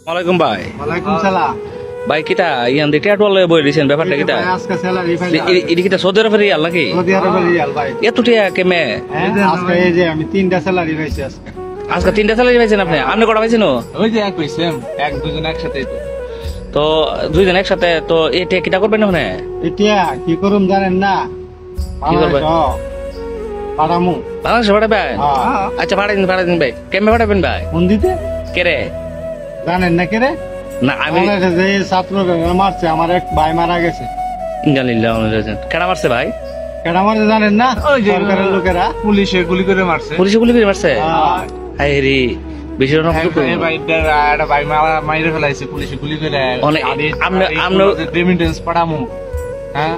ওয়ালাইকুম ভাই। ওয়ালাইকুম সালাম। ভাই কিটা ইয়ান দিকে টোলে বই দিছেন ব্যাপারটা কিটা? আজকে স্যালারি পাই। এডি কিটা সৌদি আরবের রিয়াল নাকি? সৌদি আরবের রিয়াল ভাই। এত টিয়া কেমে? আজকে এই যে আমি 3টা স্যালারি পাইছি আজকে। আজকে 3টা স্যালারি পাইছেন আপনি? আপনি কটা পাইছেন? ওই যে এক হইছেন এক দুজন একসাথে তো দুইজন একসাথে তো এটা কিটা করবেন ওখানে? এটা কি করুম জানেন না? কি করবেন? পাড়ামু। বাংলাদেশে পাঠাবেন? আচ্ছা পাঠাইন ভাই। কেমনে পাঠাবেন ভাই? কোন দিতে? কে রে? জানেন না কে রে? না আমি যে ছাত্ররা মারছে, আমার এক ভাই মারা গেছে। ইনশাআল্লাহ কেডা মারছে ভাই? কেডা মারছে জানেন না? ওই যে সরকারের লোকেরা পুলিশে গুলি করে মারছে। পুলিশে গুলি করে মারছে? হ্যাঁ। হাই রে বেশি রকম তো একটা ভাই মাইরে ফেলাইছে পুলিশে গুলি করে। অনেক আমরা রেমিটেন্স পাঠামু। হ্যাঁ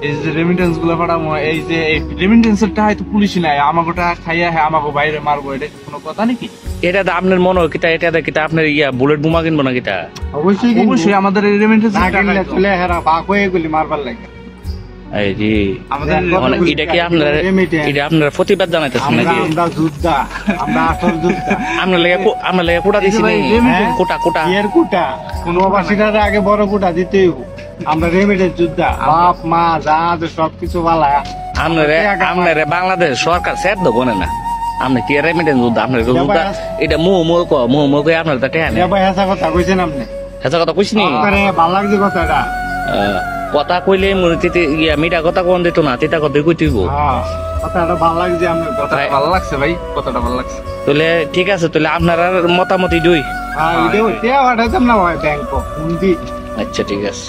এই যে রেমিটেন্স গুলো পাঠামু, এই যে রেমিটেন্সের টাকা তো পুলিশই নাই, আমাকে টাকা খাইয়া হ্যাঁ আমাকে বাইরে মারবো, এটা কোনো কথা নাকি? এটা তো আপনার মনে হয় কিটা, এটা কিটা আপনার ইয়া বুলেট বোমা কিনবো না কিটা? অবশ্যই অবশ্যই আমাদের রেমিটেন্স না কিনলে চলে হেরা বাক হয়ে গুলি মারবার লাগে। এই জি আমাদের এটা কি আপনারা এটা আপনারা প্রতিবাদ জানাইতেছেন নাকি? আমরা যোদ্ধা, আমরা আসল যোদ্ধা। আমরা লেগে কোটা দিছি নি? কোটা এর কোটা কোন প্রবাসীরা আগে বড় কোটা দিতেই হবে। আমরা রেমিটেন্স যোদ্ধা, বাপ মা যা আছে সবকিছু বালা। আপনারে বাংলাদেশ সরকার সেট দেবো না, আপনি কি রেমিটেন্স যোদ্ধা? আপনার যোদ্ধা এটা মুহ কই আপনার তা টেহা নেই। ভাই হাসা কথা কইছেন আপনি? হেসা কথা কইছি নি? আরে ভালো লাগছে কথাটা। কথা কইলে ইয়া মিঠা কথা কোন দিত না, তিতা কথা কইতেইব। হ্যাঁ কথাটা ভালো লাগছে, আপনার কথা ভালো লাগছে ভাই, কথাটা ভালো লাগছে। তাহলে ঠিক আছে, তাহলে আপনার মতামত দুই। হ্যাঁ এটা ওইটা পাঠাইতাম না ভাই ব্যাংক কোন দি। আচ্ছা ঠিক আছে।